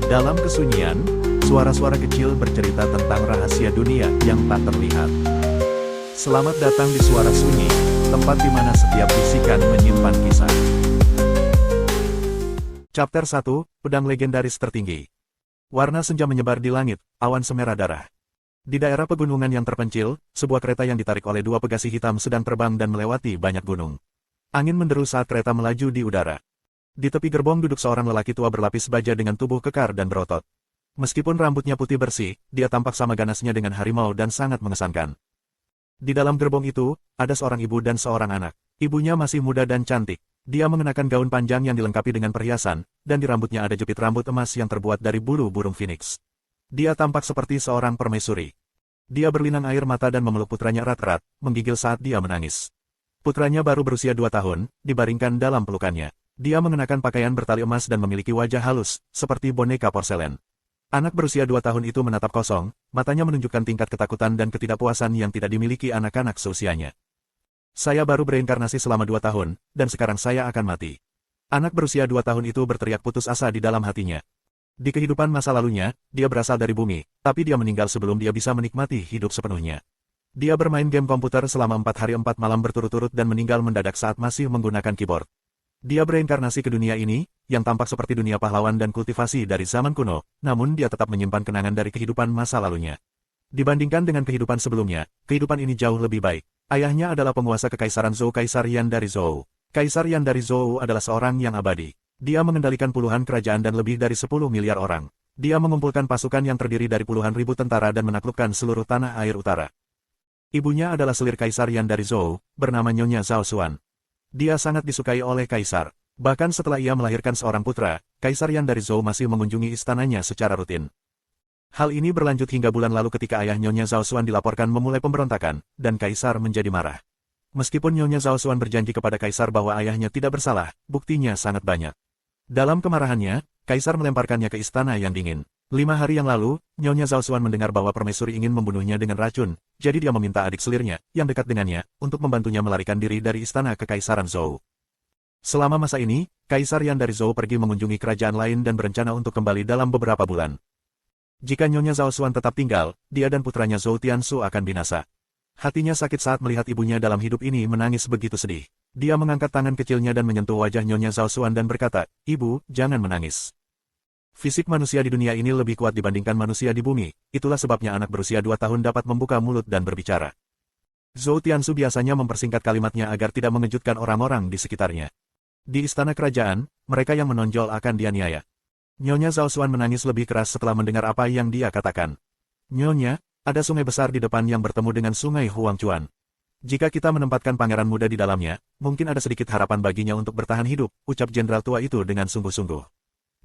Dalam kesunyian, suara-suara kecil bercerita tentang rahasia dunia yang tak terlihat. Selamat datang di Suara Sunyi, tempat di mana setiap bisikan menyimpan kisah. Chapter 1, Pedang Legendaris Tertinggi. Warna senja menyebar di langit, awan semerah darah. Di daerah pegunungan yang terpencil, sebuah kereta yang ditarik oleh dua pegasih hitam sedang terbang dan melewati banyak gunung. Angin menderu saat kereta melaju di udara. Di tepi gerbong duduk seorang lelaki tua berlapis baja dengan tubuh kekar dan berotot. Meskipun rambutnya putih bersih, dia tampak sama ganasnya dengan harimau dan sangat mengesankan. Di dalam gerbong itu, ada seorang ibu dan seorang anak. Ibunya masih muda dan cantik. Dia mengenakan gaun panjang yang dilengkapi dengan perhiasan, dan di rambutnya ada jepit rambut emas yang terbuat dari bulu burung phoenix. Dia tampak seperti seorang permaisuri. Dia berlinang air mata dan memeluk putranya erat-erat, menggigil saat dia menangis. Putranya baru berusia 2 tahun, dibaringkan dalam pelukannya. Dia mengenakan pakaian bertali emas dan memiliki wajah halus, seperti boneka porselen. Anak berusia 2 tahun itu menatap kosong, matanya menunjukkan tingkat ketakutan dan ketidakpuasan yang tidak dimiliki anak-anak seusianya. Saya baru bereinkarnasi selama 2 tahun, dan sekarang saya akan mati. Anak berusia 2 tahun itu berteriak putus asa di dalam hatinya. Di kehidupan masa lalunya, dia berasal dari bumi, tapi dia meninggal sebelum dia bisa menikmati hidup sepenuhnya. Dia bermain game komputer selama 4 hari 4 malam berturut-turut dan meninggal mendadak saat masih menggunakan keyboard. Dia bereinkarnasi ke dunia ini, yang tampak seperti dunia pahlawan dan kultivasi dari zaman kuno, namun dia tetap menyimpan kenangan dari kehidupan masa lalunya. Dibandingkan dengan kehidupan sebelumnya, kehidupan ini jauh lebih baik. Ayahnya adalah penguasa kekaisaran Zhou, Kaisar Yan dari Zhou. Kaisar Yan dari Zhou adalah seorang yang abadi. Dia mengendalikan puluhan kerajaan dan lebih dari 10 miliar orang. Dia mengumpulkan pasukan yang terdiri dari puluhan ribu tentara dan menaklukkan seluruh tanah air utara. Ibunya adalah selir Kaisar Yan dari Zhou, bernama Nyonya Zhao Xuan. Dia sangat disukai oleh Kaisar. Bahkan setelah ia melahirkan seorang putra, Kaisar Yan dari Zhou masih mengunjungi istananya secara rutin. Hal ini berlanjut hingga bulan lalu ketika ayah Nyonya Zhao Xuan dilaporkan memulai pemberontakan, dan Kaisar menjadi marah. Meskipun Nyonya Zhao Xuan berjanji kepada Kaisar bahwa ayahnya tidak bersalah, buktinya sangat banyak. Dalam kemarahannya, Kaisar melemparkannya ke istana yang dingin. 5 hari yang lalu, Nyonya Zhao Xuan mendengar bahwa permaisuri ingin membunuhnya dengan racun, jadi dia meminta adik selirnya, yang dekat dengannya, untuk membantunya melarikan diri dari istana kekaisaran Zhou. Selama masa ini, Kaisar Yan dari Zhou pergi mengunjungi kerajaan lain dan berencana untuk kembali dalam beberapa bulan. Jika Nyonya Zhao Xuan tetap tinggal, dia dan putranya Zhou Tianxu akan binasa. Hatinya sakit saat melihat ibunya dalam hidup ini menangis begitu sedih. Dia mengangkat tangan kecilnya dan menyentuh wajah Nyonya Zhao Xuan dan berkata, "Ibu, jangan menangis. Fisik manusia di dunia ini lebih kuat dibandingkan manusia di bumi, itulah sebabnya anak berusia 2 tahun dapat membuka mulut dan berbicara." Zhou Tianxu biasanya mempersingkat kalimatnya agar tidak mengejutkan orang-orang di sekitarnya. Di istana kerajaan, mereka yang menonjol akan dianiaya. Nyonya Zhao Xuan menangis lebih keras setelah mendengar apa yang dia katakan. "Nyonya, ada sungai besar di depan yang bertemu dengan sungai Huangchuan. Jika kita menempatkan pangeran muda di dalamnya, mungkin ada sedikit harapan baginya untuk bertahan hidup," ucap jenderal tua itu dengan sungguh-sungguh.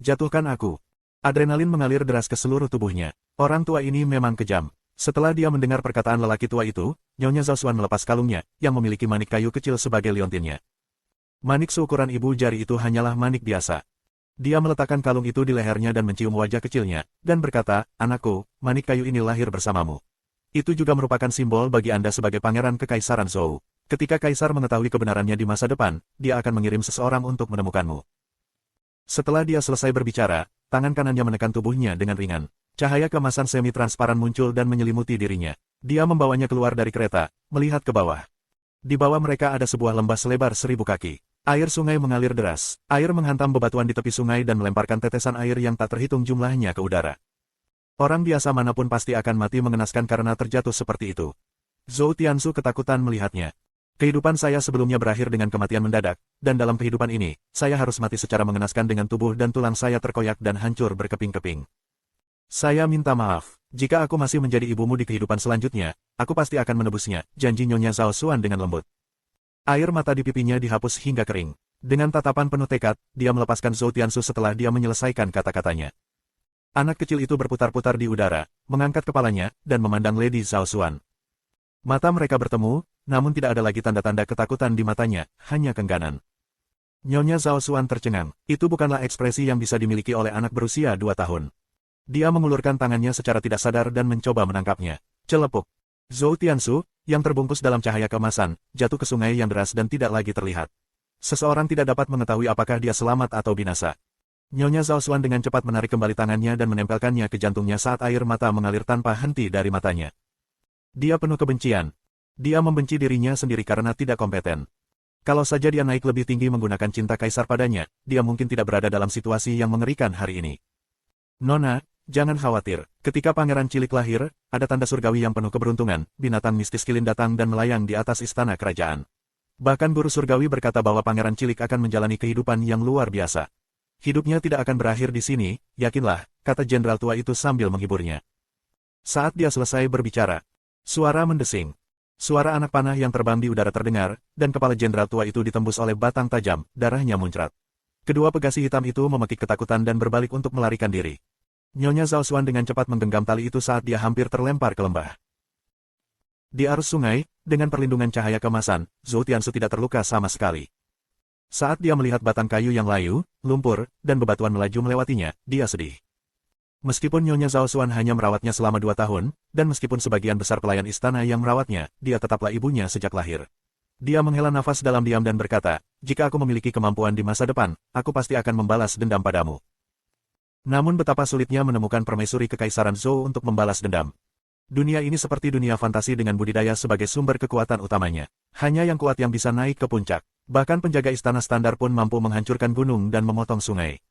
"Jatuhkan aku." Adrenalin mengalir deras ke seluruh tubuhnya. Orang tua ini memang kejam. Setelah dia mendengar perkataan lelaki tua itu, Nyonya Zhao Xuan melepas kalungnya, yang memiliki manik kayu kecil sebagai liontinnya. Manik seukuran ibu jari itu hanyalah manik biasa. Dia meletakkan kalung itu di lehernya dan mencium wajah kecilnya, dan berkata, "Anakku, manik kayu ini lahir bersamamu. Itu juga merupakan simbol bagi Anda sebagai pangeran kekaisaran Zhou. Ketika Kaisar mengetahui kebenarannya di masa depan, dia akan mengirim seseorang untuk menemukanmu." Setelah dia selesai berbicara, tangan kanannya menekan tubuhnya dengan ringan. Cahaya kemasan semi-transparan muncul dan menyelimuti dirinya. Dia membawanya keluar dari kereta, melihat ke bawah. Di bawah mereka ada sebuah lembah selebar 1000 kaki. Air sungai mengalir deras. Air menghantam bebatuan di tepi sungai dan melemparkan tetesan air yang tak terhitung jumlahnya ke udara. Orang biasa manapun pasti akan mati mengenaskan karena terjatuh seperti itu. Zhou Tianxu ketakutan melihatnya. "Kehidupan saya sebelumnya berakhir dengan kematian mendadak, dan dalam kehidupan ini, saya harus mati secara mengenaskan dengan tubuh dan tulang saya terkoyak dan hancur berkeping-keping. Saya minta maaf, jika aku masih menjadi ibumu di kehidupan selanjutnya, aku pasti akan menebusnya," janji Nyonya Zhao Xuan dengan lembut. Air mata di pipinya dihapus hingga kering. Dengan tatapan penuh tekad, dia melepaskan Zhou Tianxu setelah dia menyelesaikan kata-katanya. Anak kecil itu berputar-putar di udara, mengangkat kepalanya, dan memandang Lady Zhao Xuan. Mata mereka bertemu, namun tidak ada lagi tanda-tanda ketakutan di matanya, hanya kengganan. Nyonya Zhao Xuan tercengang. Itu bukanlah ekspresi yang bisa dimiliki oleh anak berusia 2 tahun. Dia mengulurkan tangannya secara tidak sadar dan mencoba menangkapnya. Celepuk. Zhou Tianxu, yang terbungkus dalam cahaya keemasan, jatuh ke sungai yang deras dan tidak lagi terlihat. Seseorang tidak dapat mengetahui apakah dia selamat atau binasa. Nyonya Zhao Xuan dengan cepat menarik kembali tangannya dan menempelkannya ke jantungnya saat air mata mengalir tanpa henti dari matanya. Dia penuh kebencian. Dia membenci dirinya sendiri karena tidak kompeten. Kalau saja dia naik lebih tinggi menggunakan cinta kaisar padanya, dia mungkin tidak berada dalam situasi yang mengerikan hari ini. Nona, jangan khawatir. Ketika pangeran cilik lahir, ada tanda surgawi yang penuh keberuntungan, binatang mistis kilin datang dan melayang di atas istana kerajaan. Bahkan guru surgawi berkata bahwa pangeran cilik akan menjalani kehidupan yang luar biasa. Hidupnya tidak akan berakhir di sini, yakinlah, kata jenderal tua itu sambil menghiburnya. Saat dia selesai berbicara, suara mendesing. Suara anak panah yang terbang di udara terdengar, dan kepala jenderal tua itu ditembus oleh batang tajam, darahnya muncrat. Kedua pegasi hitam itu memekik ketakutan dan berbalik untuk melarikan diri. Nyonya Zhao Xuan dengan cepat menggenggam tali itu saat dia hampir terlempar ke lembah. Di arus sungai, dengan perlindungan cahaya kemasan, Zhou Tiansu tidak terluka sama sekali. Saat dia melihat batang kayu yang layu, lumpur, dan bebatuan melaju melewatinya, dia sedih. Meskipun Nyonya Zhao Xuan hanya merawatnya selama 2 tahun, dan meskipun sebagian besar pelayan istana yang merawatnya, dia tetaplah ibunya sejak lahir. Dia menghela nafas dalam diam dan berkata, jika aku memiliki kemampuan di masa depan, aku pasti akan membalas dendam padamu. Namun betapa sulitnya menemukan permaisuri kekaisaran Zhou untuk membalas dendam. Dunia ini seperti dunia fantasi dengan budidaya sebagai sumber kekuatan utamanya. Hanya yang kuat yang bisa naik ke puncak. Bahkan penjaga istana standar pun mampu menghancurkan gunung dan memotong sungai.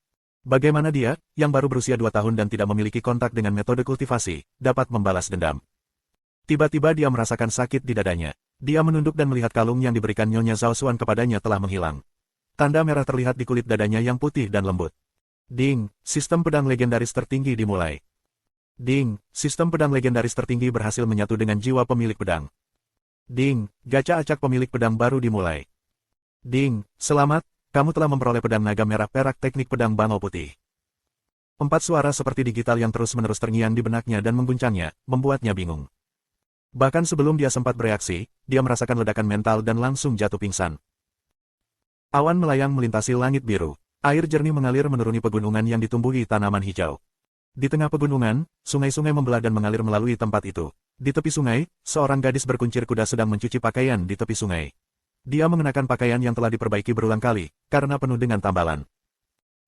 Bagaimana dia, yang baru berusia 2 tahun dan tidak memiliki kontak dengan metode kultivasi, dapat membalas dendam? Tiba-tiba dia merasakan sakit di dadanya. Dia menunduk dan melihat kalung yang diberikan Nyonya Zhao Xuan kepadanya telah menghilang. Tanda merah terlihat di kulit dadanya yang putih dan lembut. Ding, sistem pedang legendaris tertinggi dimulai. Ding, sistem pedang legendaris tertinggi berhasil menyatu dengan jiwa pemilik pedang. Ding, gacha acak pemilik pedang baru dimulai. Ding, selamat, kamu telah memperoleh pedang naga merah perak teknik pedang bangau putih. 4 suara seperti digital yang terus-menerus terngiang di benaknya dan mengguncangnya, membuatnya bingung. Bahkan sebelum dia sempat bereaksi, dia merasakan ledakan mental dan langsung jatuh pingsan. Awan melayang melintasi langit biru. Air jernih mengalir menuruni pegunungan yang ditumbuhi tanaman hijau. Di tengah pegunungan, sungai-sungai membelah dan mengalir melalui tempat itu. Di tepi sungai, seorang gadis berkuncir kuda sedang mencuci pakaian di tepi sungai. Dia mengenakan pakaian yang telah diperbaiki berulang kali, karena penuh dengan tambalan.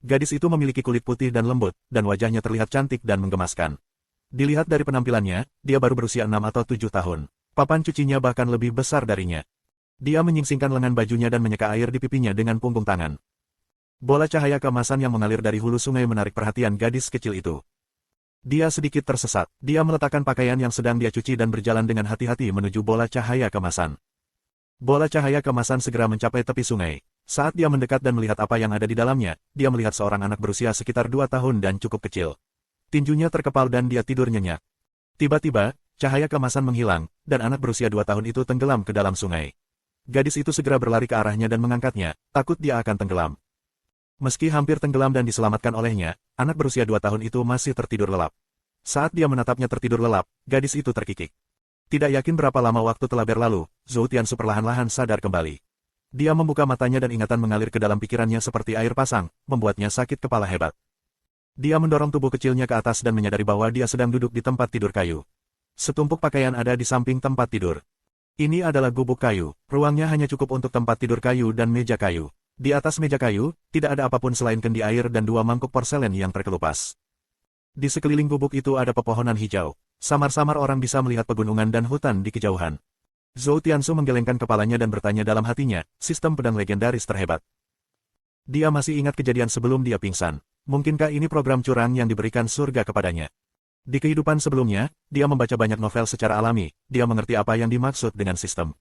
Gadis itu memiliki kulit putih dan lembut, dan wajahnya terlihat cantik dan menggemaskan. Dilihat dari penampilannya, dia baru berusia 6 atau 7 tahun. Papan cucinya bahkan lebih besar darinya. Dia menyingsingkan lengan bajunya dan menyeka air di pipinya dengan punggung tangan. Bola cahaya keemasan yang mengalir dari hulu sungai menarik perhatian gadis kecil itu. Dia sedikit tersesat. Dia meletakkan pakaian yang sedang dia cuci dan berjalan dengan hati-hati menuju bola cahaya keemasan. Bola cahaya keemasan segera mencapai tepi sungai. Saat dia mendekat dan melihat apa yang ada di dalamnya, dia melihat seorang anak berusia sekitar 2 tahun dan cukup kecil. Tinjunya terkepal dan dia tidur nyenyak. Tiba-tiba, cahaya keemasan menghilang, dan anak berusia 2 tahun itu tenggelam ke dalam sungai. Gadis itu segera berlari ke arahnya dan mengangkatnya, takut dia akan tenggelam. Meski hampir tenggelam dan diselamatkan olehnya, anak berusia 2 tahun itu masih tertidur lelap. Saat dia menatapnya tertidur lelap, gadis itu terkikik. Tidak yakin berapa lama waktu telah berlalu, Zhou Tiansu perlahan-lahan sadar kembali. Dia membuka matanya dan ingatan mengalir ke dalam pikirannya seperti air pasang, membuatnya sakit kepala hebat. Dia mendorong tubuh kecilnya ke atas dan menyadari bahwa dia sedang duduk di tempat tidur kayu. Setumpuk pakaian ada di samping tempat tidur. Ini adalah gubuk kayu, ruangnya hanya cukup untuk tempat tidur kayu dan meja kayu. Di atas meja kayu, tidak ada apapun selain kendi air dan 2 mangkuk porselen yang terkelupas. Di sekeliling gubuk itu ada pepohonan hijau. Samar-samar orang bisa melihat pegunungan dan hutan di kejauhan. Zhou Tiansu menggelengkan kepalanya dan bertanya dalam hatinya, sistem pedang legendaris terhebat. Dia masih ingat kejadian sebelum dia pingsan. Mungkinkah ini program curang yang diberikan surga kepadanya? Di kehidupan sebelumnya, dia membaca banyak novel secara alami, dia mengerti apa yang dimaksud dengan sistem.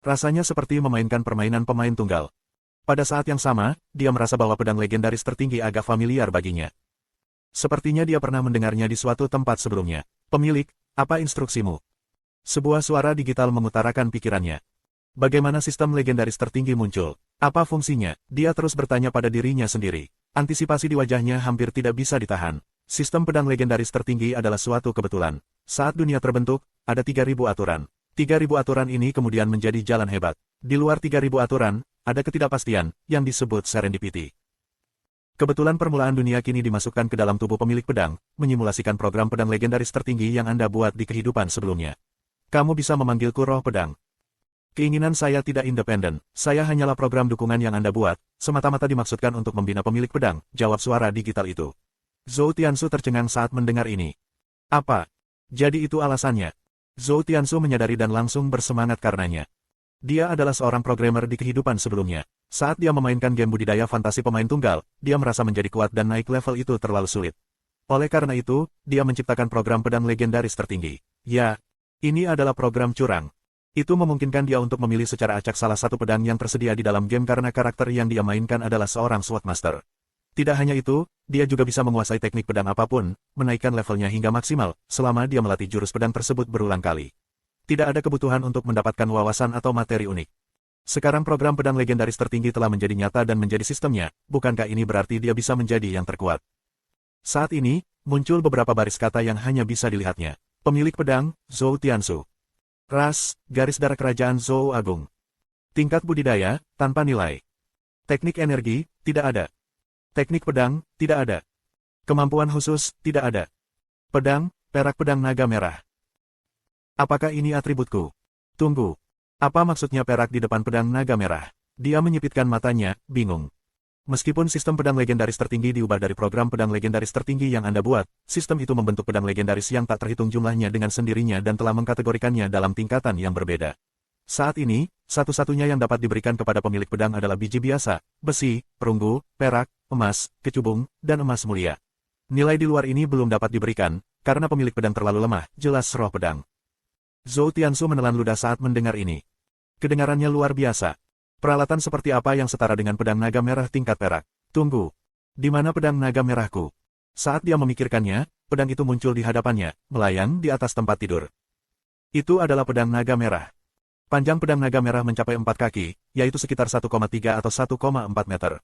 Rasanya seperti memainkan permainan pemain tunggal. Pada saat yang sama, dia merasa bahwa pedang legendaris tertinggi agak familiar baginya. Sepertinya dia pernah mendengarnya di suatu tempat sebelumnya. Pemilik, apa instruksimu? Sebuah suara digital mengutarakan pikirannya. Bagaimana sistem legendaris tertinggi muncul? Apa fungsinya? Dia terus bertanya pada dirinya sendiri. Antisipasi di wajahnya hampir tidak bisa ditahan. Sistem pedang legendaris tertinggi adalah suatu kebetulan. Saat dunia terbentuk, ada 3.000 aturan. 3.000 aturan ini kemudian menjadi jalan hebat. Di luar 3.000 aturan, ada ketidakpastian, yang disebut serendipity. Kebetulan permulaan dunia kini dimasukkan ke dalam tubuh pemilik pedang, menyimulasikan program pedang legendaris tertinggi yang Anda buat di kehidupan sebelumnya. Kamu bisa memanggilku roh pedang. Keinginan saya tidak independen, saya hanyalah program dukungan yang Anda buat, semata-mata dimaksudkan untuk membina pemilik pedang, jawab suara digital itu. Zhou Tiansu tercengang saat mendengar ini. Apa? Jadi itu alasannya? Zhou Tiansu menyadari dan langsung bersemangat karenanya. Dia adalah seorang programmer di kehidupan sebelumnya. Saat dia memainkan game budidaya fantasi pemain tunggal, dia merasa menjadi kuat dan naik level itu terlalu sulit. Oleh karena itu, dia menciptakan program pedang legendaris tertinggi. Ya, ini adalah program curang. Itu memungkinkan dia untuk memilih secara acak salah satu pedang yang tersedia di dalam game karena karakter yang dia mainkan adalah seorang Swordmaster. Tidak hanya itu, dia juga bisa menguasai teknik pedang apapun, menaikkan levelnya hingga maksimal, selama dia melatih jurus pedang tersebut berulang kali. Tidak ada kebutuhan untuk mendapatkan wawasan atau materi unik. Sekarang program pedang legendaris tertinggi telah menjadi nyata dan menjadi sistemnya, bukankah ini berarti dia bisa menjadi yang terkuat? Saat ini, muncul beberapa baris kata yang hanya bisa dilihatnya. Pemilik pedang, Zhou Tiansu. Ras, garis darah kerajaan Zhou Agung. Tingkat budidaya, tanpa nilai. Teknik energi, tidak ada. Teknik pedang, tidak ada. Kemampuan khusus, tidak ada. Pedang, perak pedang naga merah. Apakah ini atributku? Tunggu. Apa maksudnya perak di depan pedang naga merah? Dia menyipitkan matanya, bingung. Meskipun sistem pedang legendaris tertinggi diubah dari program pedang legendaris tertinggi yang Anda buat, sistem itu membentuk pedang legendaris yang tak terhitung jumlahnya dengan sendirinya dan telah mengkategorikannya dalam tingkatan yang berbeda. Saat ini, satu-satunya yang dapat diberikan kepada pemilik pedang adalah biji biasa, besi, perunggu, perak, emas, kecubung, dan emas mulia. Nilai di luar ini belum dapat diberikan, karena pemilik pedang terlalu lemah, jelas roh pedang. Zhou Tiansu menelan ludah saat mendengar ini. Kedengarannya luar biasa. Peralatan seperti apa yang setara dengan pedang naga merah tingkat perak? Tunggu. Di mana pedang naga merahku? Saat dia memikirkannya, pedang itu muncul di hadapannya, melayang di atas tempat tidur. Itu adalah pedang naga merah. Panjang pedang naga merah mencapai 4 kaki, yaitu sekitar 1,3 atau 1,4 meter.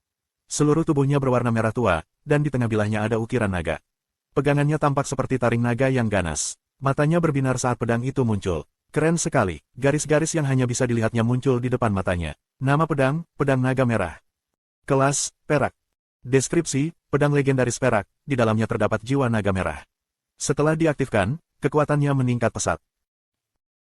Seluruh tubuhnya berwarna merah tua, dan di tengah bilahnya ada ukiran naga. Pegangannya tampak seperti taring naga yang ganas. Matanya berbinar saat pedang itu muncul. Keren sekali, garis-garis yang hanya bisa dilihatnya muncul di depan matanya. Nama pedang, pedang naga merah. Kelas, perak. Deskripsi, pedang legendaris perak, di dalamnya terdapat jiwa naga merah. Setelah diaktifkan, kekuatannya meningkat pesat.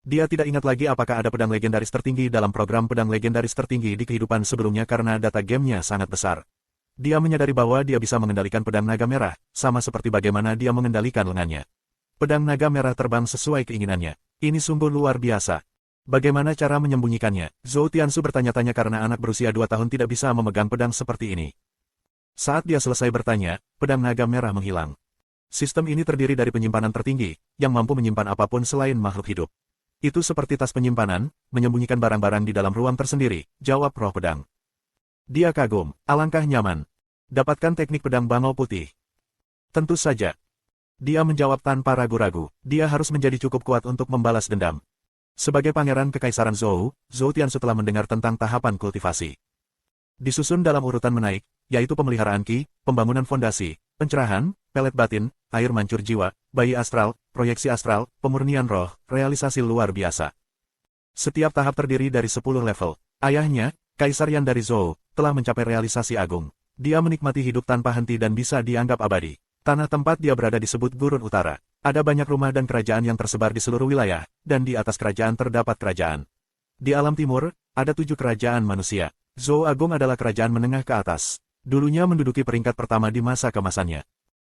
Dia tidak ingat lagi apakah ada pedang legendaris tertinggi dalam program pedang legendaris tertinggi di kehidupan sebelumnya karena data gamenya sangat besar. Dia menyadari bahwa dia bisa mengendalikan pedang naga merah, sama seperti bagaimana dia mengendalikan lengannya. Pedang naga merah terbang sesuai keinginannya. Ini sungguh luar biasa. Bagaimana cara menyembunyikannya? Zhou Tiansu bertanya-tanya karena anak berusia 2 tahun tidak bisa memegang pedang seperti ini. Saat dia selesai bertanya, pedang naga merah menghilang. Sistem ini terdiri dari penyimpanan tertinggi, yang mampu menyimpan apapun selain makhluk hidup. Itu seperti tas penyimpanan, menyembunyikan barang-barang di dalam ruang tersendiri, jawab roh pedang. Dia kagum, alangkah nyaman. Dapatkan teknik pedang bangau putih. Tentu saja. Dia menjawab tanpa ragu-ragu, dia harus menjadi cukup kuat untuk membalas dendam. Sebagai pangeran kekaisaran Zhou, Zhou Tiansu telah mendengar tentang tahapan kultivasi. Disusun dalam urutan menaik, yaitu pemeliharaan ki, pembangunan fondasi, pencerahan, pelet batin, air mancur jiwa, bayi astral, proyeksi astral, pemurnian roh, realisasi luar biasa. Setiap tahap terdiri dari 10 level. Ayahnya, Kaisar Yan dari Zhou, telah mencapai realisasi agung. Dia menikmati hidup tanpa henti dan bisa dianggap abadi. Tanah tempat dia berada disebut Gurun Utara. Ada banyak rumah dan kerajaan yang tersebar di seluruh wilayah, dan di atas kerajaan terdapat kerajaan. Di alam timur, ada 7 kerajaan manusia. Zhou Agung adalah kerajaan menengah ke atas. Dulunya menduduki peringkat pertama di masa kemasannya.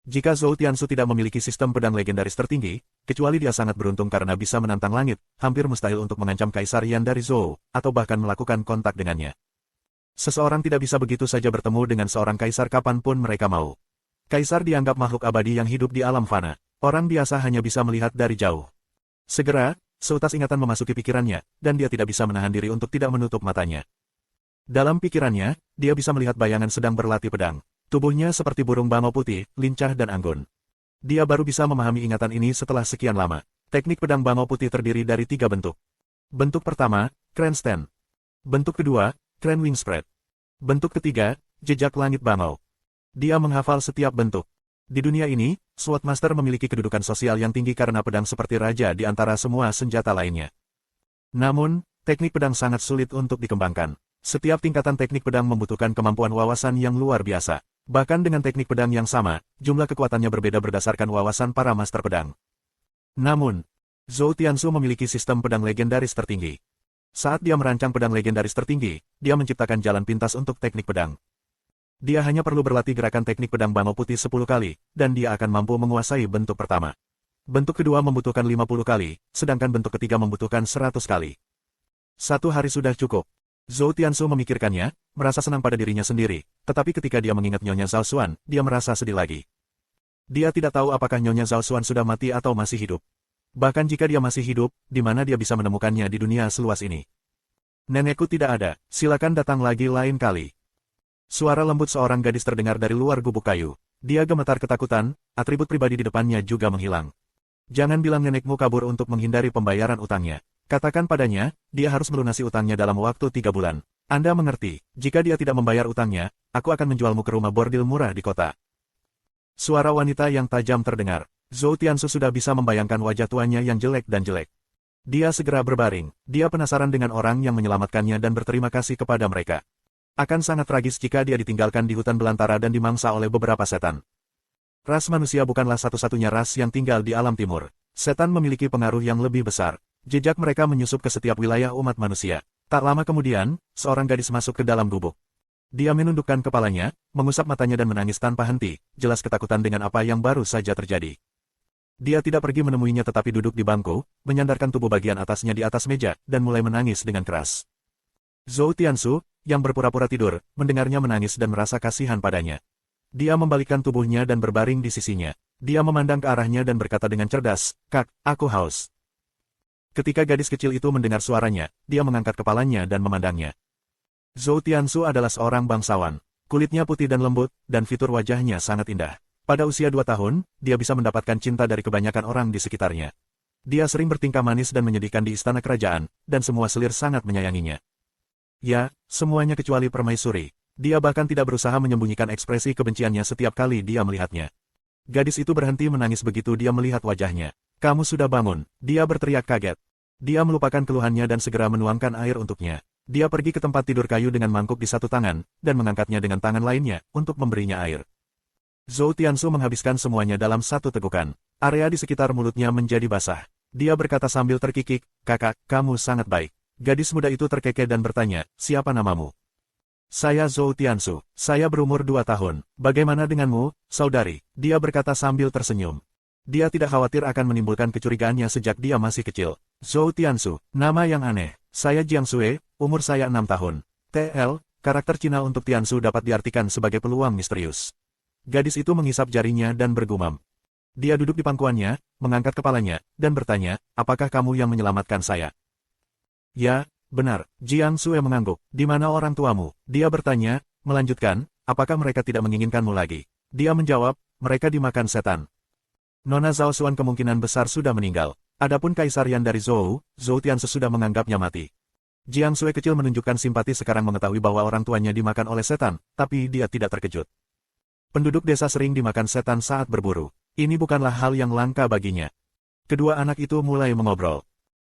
Jika Zhou Tiansu tidak memiliki sistem pedang legendaris tertinggi, kecuali dia sangat beruntung karena bisa menantang langit, hampir mustahil untuk mengancam Kaisar Yan dari Zhou, atau bahkan melakukan kontak dengannya. Seseorang tidak bisa begitu saja bertemu dengan seorang kaisar kapanpun mereka mau. Kaisar dianggap makhluk abadi yang hidup di alam fana. Orang biasa hanya bisa melihat dari jauh. Segera, seutas ingatan memasuki pikirannya, dan dia tidak bisa menahan diri untuk tidak menutup matanya. Dalam pikirannya, dia bisa melihat bayangan sedang berlatih pedang. Tubuhnya seperti burung bangau putih, lincah dan anggun. Dia baru bisa memahami ingatan ini setelah sekian lama. Teknik pedang bangau putih terdiri dari 3 bentuk. Bentuk pertama, Crane Stand. Bentuk kedua, Crane Wing Spread. Bentuk ketiga, jejak langit bangau. Dia menghafal setiap bentuk. Di dunia ini, Swordmaster memiliki kedudukan sosial yang tinggi karena pedang seperti raja di antara semua senjata lainnya. Namun, teknik pedang sangat sulit untuk dikembangkan. Setiap tingkatan teknik pedang membutuhkan kemampuan wawasan yang luar biasa. Bahkan dengan teknik pedang yang sama, jumlah kekuatannya berbeda berdasarkan wawasan para master pedang. Namun, Zhou Tiansu memiliki sistem pedang legendaris tertinggi. Saat dia merancang pedang legendaris tertinggi, dia menciptakan jalan pintas untuk teknik pedang. Dia hanya perlu berlatih gerakan teknik pedang bangau putih 10 kali, dan dia akan mampu menguasai bentuk pertama. Bentuk kedua membutuhkan 50 kali, sedangkan bentuk ketiga membutuhkan 100 kali. 1 hari sudah cukup. Zhou Tiansu memikirkannya, merasa senang pada dirinya sendiri, tetapi ketika dia mengingat Nyonya Zhao Xuan, dia merasa sedih lagi. Dia tidak tahu apakah Nyonya Zhao Xuan sudah mati atau masih hidup. Bahkan jika dia masih hidup, di mana dia bisa menemukannya di dunia seluas ini. Nenekku tidak ada, silakan datang lagi lain kali. Suara lembut seorang gadis terdengar dari luar gubuk kayu. Dia gemetar ketakutan, atribut pribadi di depannya juga menghilang. Jangan bilang nenekmu kabur untuk menghindari pembayaran utangnya. Katakan padanya, dia harus melunasi utangnya dalam waktu 3 bulan. Anda mengerti, jika dia tidak membayar utangnya, aku akan menjualmu ke rumah bordil murah di kota. Suara wanita yang tajam terdengar. Zhou Tiansu sudah bisa membayangkan wajah tuanya yang jelek dan jelek. Dia segera berbaring, dia penasaran dengan orang yang menyelamatkannya dan berterima kasih kepada mereka. Akan sangat tragis jika dia ditinggalkan di hutan belantara dan dimangsa oleh beberapa setan. Ras manusia bukanlah satu-satunya ras yang tinggal di alam timur. Setan memiliki pengaruh yang lebih besar. Jejak mereka menyusup ke setiap wilayah umat manusia. Tak lama kemudian, seorang gadis masuk ke dalam gubuk. Dia menundukkan kepalanya, mengusap matanya dan menangis tanpa henti, jelas ketakutan dengan apa yang baru saja terjadi. Dia tidak pergi menemuinya tetapi duduk di bangku, menyandarkan tubuh bagian atasnya di atas meja, dan mulai menangis dengan keras. Zhou Tiansu, yang berpura-pura tidur, mendengarnya menangis dan merasa kasihan padanya. Dia membalikkan tubuhnya dan berbaring di sisinya. Dia memandang ke arahnya dan berkata dengan cerdas, "Kak, aku haus." Ketika gadis kecil itu mendengar suaranya, dia mengangkat kepalanya dan memandangnya. Zhou Tiansu adalah seorang bangsawan. Kulitnya putih dan lembut, dan fitur wajahnya sangat indah. Pada usia 2 tahun, dia bisa mendapatkan cinta dari kebanyakan orang di sekitarnya. Dia sering bertingkah manis dan menyedihkan di istana kerajaan, dan semua selir sangat menyayanginya. Ya, semuanya kecuali permaisuri. Dia bahkan tidak berusaha menyembunyikan ekspresi kebenciannya setiap kali dia melihatnya. Gadis itu berhenti menangis begitu dia melihat wajahnya. "Kamu sudah bangun," dia berteriak kaget. Dia melupakan keluhannya dan segera menuangkan air untuknya. Dia pergi ke tempat tidur kayu dengan mangkuk di satu tangan, dan mengangkatnya dengan tangan lainnya, untuk memberinya air. Zhou Tiansu menghabiskan semuanya dalam satu tegukan. Area di sekitar mulutnya menjadi basah. Dia berkata sambil terkikik, "Kakak, kamu sangat baik." Gadis muda itu terkekeh dan bertanya, "Siapa namamu?" "Saya Zhou Tiansu. Saya berumur 2 tahun. Bagaimana denganmu, saudari?" Dia berkata sambil tersenyum. Dia tidak khawatir akan menimbulkan kecurigaannya sejak dia masih kecil. "Zhou Tiansu, nama yang aneh. Saya Jiang Sui, umur saya 6 tahun. TL, karakter Cina untuk Tiansu dapat diartikan sebagai peluang misterius." Gadis itu menghisap jarinya dan bergumam. Dia duduk di pangkuannya, mengangkat kepalanya, dan bertanya, "Apakah kamu yang menyelamatkan saya?" "Ya, benar." Jiang Sui mengangguk. "Di mana orang tuamu?" Dia bertanya, melanjutkan, "Apakah mereka tidak menginginkanmu lagi?" Dia menjawab, "Mereka dimakan setan." Nona Zhao Xuan kemungkinan besar sudah meninggal. Adapun Kaisar Yan dari Zhou Tiansu sudah menganggapnya mati. Jiang Sui kecil menunjukkan simpati sekarang mengetahui bahwa orang tuanya dimakan oleh setan, tapi dia tidak terkejut. Penduduk desa sering dimakan setan saat berburu. Ini bukanlah hal yang langka baginya. Kedua anak itu mulai mengobrol.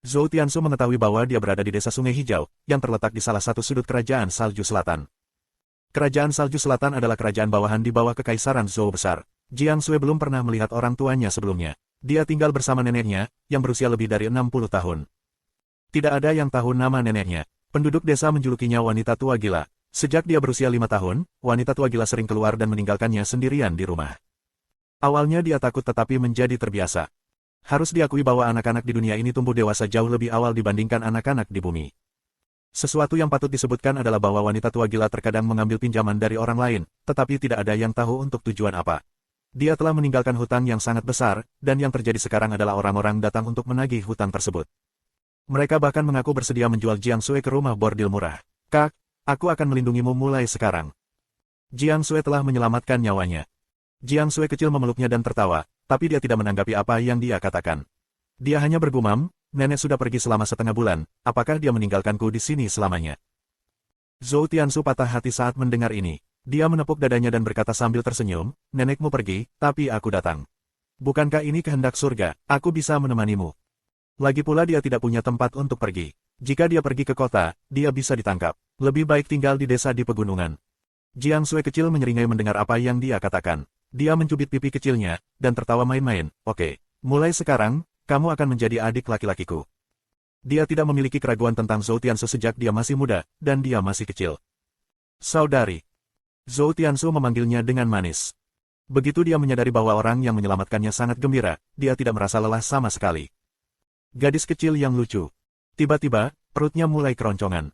Zhou Tiansu mengetahui bahwa dia berada di desa Sungai Hijau, yang terletak di salah satu sudut kerajaan Salju Selatan. Kerajaan Salju Selatan adalah kerajaan bawahan di bawah Kekaisaran Zhou besar. Jiang Sui belum pernah melihat orang tuanya sebelumnya. Dia tinggal bersama neneknya, yang berusia lebih dari 60 tahun. Tidak ada yang tahu nama neneknya. Penduduk desa menjulukinya wanita tua gila. Sejak dia berusia 5 tahun, wanita tua gila sering keluar dan meninggalkannya sendirian di rumah. Awalnya dia takut tetapi menjadi terbiasa. Harus diakui bahwa anak-anak di dunia ini tumbuh dewasa jauh lebih awal dibandingkan anak-anak di bumi. Sesuatu yang patut disebutkan adalah bahwa wanita tua gila terkadang mengambil pinjaman dari orang lain, tetapi tidak ada yang tahu untuk tujuan apa. Dia telah meninggalkan hutang yang sangat besar, dan yang terjadi sekarang adalah orang-orang datang untuk menagih hutang tersebut. Mereka bahkan mengaku bersedia menjual Jiang Sui ke rumah bordil murah. "Kak, aku akan melindungimu mulai sekarang." Jiang Sui telah menyelamatkan nyawanya. Jiang Sui kecil memeluknya dan tertawa, tapi dia tidak menanggapi apa yang dia katakan. Dia hanya bergumam, "Nenek sudah pergi selama setengah bulan, apakah dia meninggalkanku di sini selamanya?" Zhou Tiansu patah hati saat mendengar ini. Dia menepuk dadanya dan berkata sambil tersenyum, "Nenekmu pergi, tapi aku datang. Bukankah ini kehendak surga, aku bisa menemanimu." Lagi pula dia tidak punya tempat untuk pergi. Jika dia pergi ke kota, dia bisa ditangkap. Lebih baik tinggal di desa di pegunungan. Jiang Sui kecil menyeringai mendengar apa yang dia katakan. Dia mencubit pipi kecilnya, dan tertawa main-main. "Oke, mulai sekarang, kamu akan menjadi adik laki-lakiku." Dia tidak memiliki keraguan tentang Zhou Tiansu sejak dia masih muda, dan dia masih kecil. Saudari. Zhou Tiansu memanggilnya dengan manis. Begitu dia menyadari bahwa orang yang menyelamatkannya sangat gembira, dia tidak merasa lelah sama sekali. Gadis kecil yang lucu. Tiba-tiba, perutnya mulai keroncongan.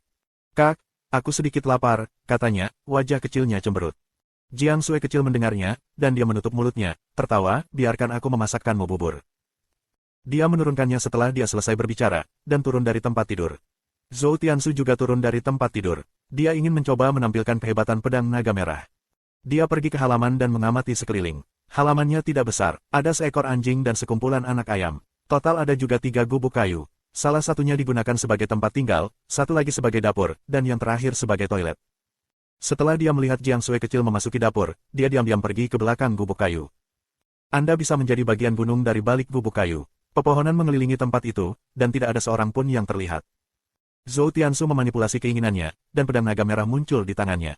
Kak, aku sedikit lapar, katanya, wajah kecilnya cemberut. Jiang Sui kecil mendengarnya, dan dia menutup mulutnya, tertawa, biarkan aku memasakkanmu bubur. Dia menurunkannya setelah dia selesai berbicara, dan turun dari tempat tidur. Zhou Tiansu juga turun dari tempat tidur. Dia ingin mencoba menampilkan kehebatan pedang naga merah. Dia pergi ke halaman dan mengamati sekeliling. Halamannya tidak besar, ada seekor anjing dan sekumpulan anak ayam. Total ada juga 3 gubuk kayu. Salah satunya digunakan sebagai tempat tinggal, satu lagi sebagai dapur, dan yang terakhir sebagai toilet. Setelah dia melihat Jiang Sui kecil memasuki dapur, dia diam-diam pergi ke belakang gubuk kayu. Anda bisa menjadi bagian gunung dari balik gubuk kayu. Pepohonan mengelilingi tempat itu, dan tidak ada seorang pun yang terlihat. Zhou Tiansu memanipulasi keinginannya, dan pedang naga merah muncul di tangannya.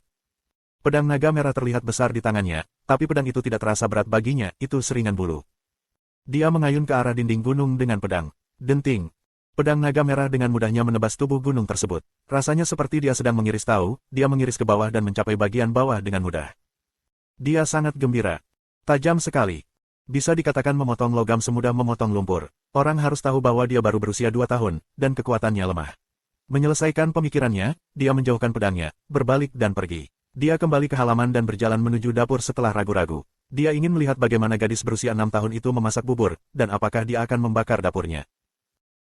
Pedang naga merah terlihat besar di tangannya, tapi pedang itu tidak terasa berat baginya, itu seringan bulu. Dia mengayun ke arah dinding gunung dengan pedang. Denting. Pedang naga merah dengan mudahnya menebas tubuh gunung tersebut. Rasanya seperti dia sedang mengiris tahu, dia mengiris ke bawah dan mencapai bagian bawah dengan mudah. Dia sangat gembira. Tajam sekali. Bisa dikatakan memotong logam semudah memotong lumpur. Orang harus tahu bahwa dia baru berusia 2 tahun, dan kekuatannya lemah. Menyelesaikan pemikirannya, dia menjauhkan pedangnya, berbalik dan pergi. Dia kembali ke halaman dan berjalan menuju dapur setelah ragu-ragu. Dia ingin melihat bagaimana gadis berusia 6 tahun itu memasak bubur, dan apakah dia akan membakar dapurnya.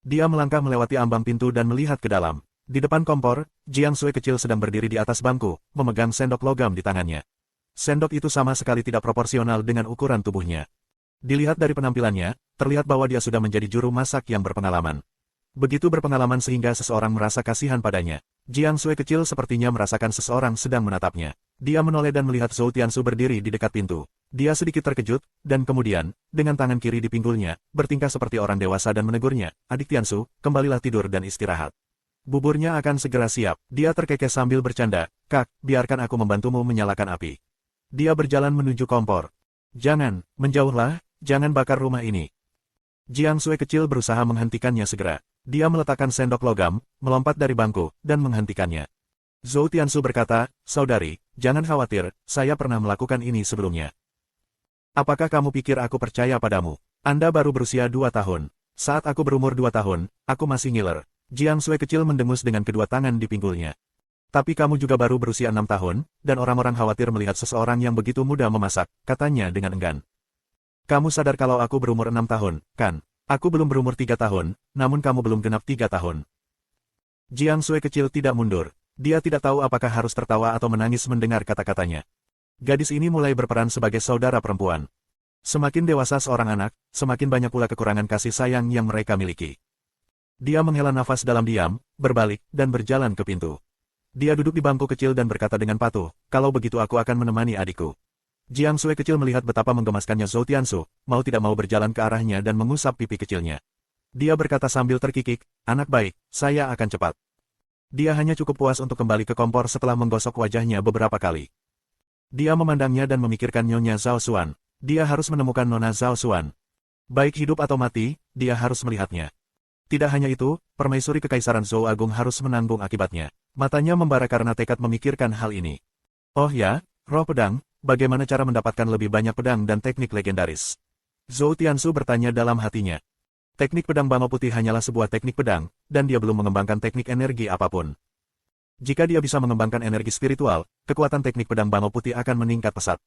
Dia melangkah melewati ambang pintu dan melihat ke dalam. Di depan kompor, Jiang Sui kecil sedang berdiri di atas bangku, memegang sendok logam di tangannya. Sendok itu sama sekali tidak proporsional dengan ukuran tubuhnya. Dilihat dari penampilannya, terlihat bahwa dia sudah menjadi juru masak yang berpengalaman. Begitu berpengalaman sehingga seseorang merasa kasihan padanya. Jiang Sui kecil sepertinya merasakan seseorang sedang menatapnya. Dia menoleh dan melihat Zhou Tiansu berdiri di dekat pintu. Dia sedikit terkejut, dan kemudian, dengan tangan kiri di pinggulnya, bertingkah seperti orang dewasa dan menegurnya, "Adik Tiansu, kembalilah tidur dan istirahat. Buburnya akan segera siap." Dia terkekeh sambil bercanda, "Kak, biarkan aku membantumu menyalakan api." Dia berjalan menuju kompor. "Jangan, menjauhlah, jangan bakar rumah ini." Jiang Sui kecil berusaha menghentikannya segera. Dia meletakkan sendok logam, melompat dari bangku, dan menghentikannya. Zhou Tiansu berkata, "Saudari, jangan khawatir, saya pernah melakukan ini sebelumnya. Apakah kamu pikir aku percaya padamu? Anda baru berusia 2 tahun. Saat aku berumur 2 tahun, aku masih ngiler." Jiang Sui kecil mendengus dengan kedua tangan di pinggulnya. "Tapi kamu juga baru berusia 6 tahun, dan orang-orang khawatir melihat seseorang yang begitu muda memasak," katanya dengan enggan. "Kamu sadar kalau aku berumur 6 tahun, kan? Aku belum berumur 3 tahun, namun kamu belum genap 3 tahun. Jiang Sui kecil tidak mundur. Dia tidak tahu apakah harus tertawa atau menangis mendengar kata-katanya. Gadis ini mulai berperan sebagai saudara perempuan. Semakin dewasa seorang anak, semakin banyak pula kekurangan kasih sayang yang mereka miliki. Dia menghela nafas dalam diam, berbalik, dan berjalan ke pintu. Dia duduk di bangku kecil dan berkata dengan patuh, "Kalau begitu aku akan menemani adikku." Jiang Sui kecil melihat betapa menggemaskannya Zhou Tiansu, mau tidak mau berjalan ke arahnya dan mengusap pipi kecilnya. Dia berkata sambil terkikik, "Anak baik, saya akan cepat." Dia hanya cukup puas untuk kembali ke kompor setelah menggosok wajahnya beberapa kali. Dia memandangnya dan memikirkan Nyonya Zhao Xuan. Dia harus menemukan Nona Zhao Xuan. Baik hidup atau mati, dia harus melihatnya. Tidak hanya itu, permaisuri kekaisaran Zhou Agung harus menanggung akibatnya. Matanya membara karena tekad memikirkan hal ini. "Oh ya, roh pedang. Bagaimana cara mendapatkan lebih banyak pedang dan teknik legendaris?" Zhou Tiansu bertanya dalam hatinya. Teknik pedang Bama Putih hanyalah sebuah teknik pedang, dan dia belum mengembangkan teknik energi apapun. Jika dia bisa mengembangkan energi spiritual, kekuatan teknik pedang Bama Putih akan meningkat pesat.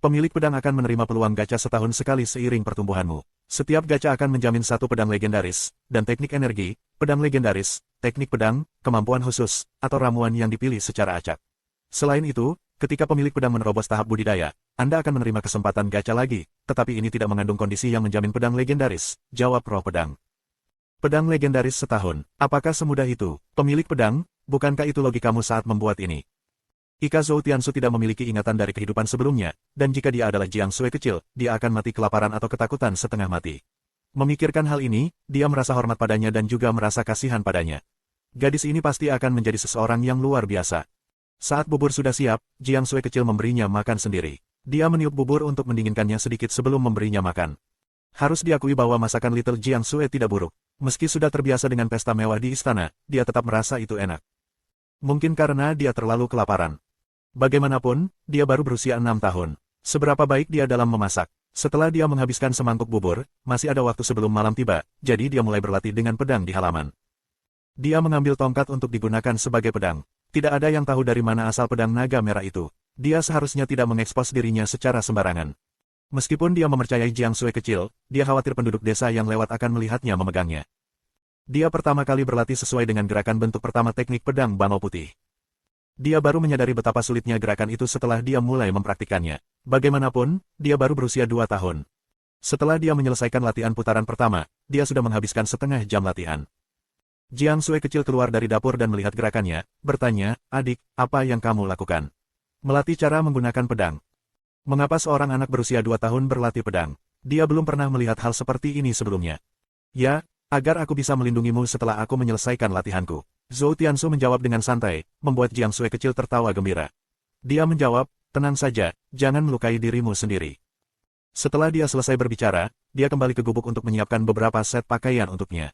Pemilik pedang akan menerima peluang gacha setahun sekali seiring pertumbuhanmu. Setiap gacha akan menjamin satu pedang legendaris, dan teknik energi, pedang legendaris, teknik pedang, kemampuan khusus, atau ramuan yang dipilih secara acak. Selain itu, ketika pemilik pedang menerobos tahap budidaya, Anda akan menerima kesempatan gacha lagi, tetapi ini tidak mengandung kondisi yang menjamin pedang legendaris, jawab roh pedang. Pedang legendaris setahun, apakah semudah itu? Pemilik pedang, bukankah itu logikamu saat membuat ini? Jika Zhou Tiansu tidak memiliki ingatan dari kehidupan sebelumnya, dan jika dia adalah Jiang Sui kecil, dia akan mati kelaparan atau ketakutan setengah mati. Memikirkan hal ini, dia merasa hormat padanya dan juga merasa kasihan padanya. Gadis ini pasti akan menjadi seseorang yang luar biasa. Saat bubur sudah siap, Jiang Sui kecil memberinya makan sendiri. Dia meniup bubur untuk mendinginkannya sedikit sebelum memberinya makan. Harus diakui bahwa masakan Little Jiang Sui tidak buruk. Meski sudah terbiasa dengan pesta mewah di istana, dia tetap merasa itu enak. Mungkin karena dia terlalu kelaparan. Bagaimanapun, dia baru berusia 6 tahun. Seberapa baik dia dalam memasak. Setelah dia menghabiskan semangkuk bubur, masih ada waktu sebelum malam tiba, jadi dia mulai berlatih dengan pedang di halaman. Dia mengambil tongkat untuk digunakan sebagai pedang. Tidak ada yang tahu dari mana asal pedang naga merah itu. Dia seharusnya tidak mengekspos dirinya secara sembarangan. Meskipun dia mempercayai Jiang Sui kecil, dia khawatir penduduk desa yang lewat akan melihatnya memegangnya. Dia pertama kali berlatih sesuai dengan gerakan bentuk pertama teknik pedang bangau putih. Dia baru menyadari betapa sulitnya gerakan itu setelah dia mulai mempraktikannya. Bagaimanapun, dia baru berusia 2 tahun. Setelah dia menyelesaikan latihan putaran pertama, dia sudah menghabiskan setengah jam latihan. Jiang Sui kecil keluar dari dapur dan melihat gerakannya, bertanya, "Adik, apa yang kamu lakukan?" "Melatih cara menggunakan pedang." Mengapa seorang anak berusia 2 tahun berlatih pedang? Dia belum pernah melihat hal seperti ini sebelumnya. "Ya, agar aku bisa melindungimu setelah aku menyelesaikan latihanku." Zhou Tiansu menjawab dengan santai, membuat Jiang Sui kecil tertawa gembira. Dia menjawab, "Tenang saja, jangan melukai dirimu sendiri." Setelah dia selesai berbicara, dia kembali ke gubuk untuk menyiapkan beberapa set pakaian untuknya.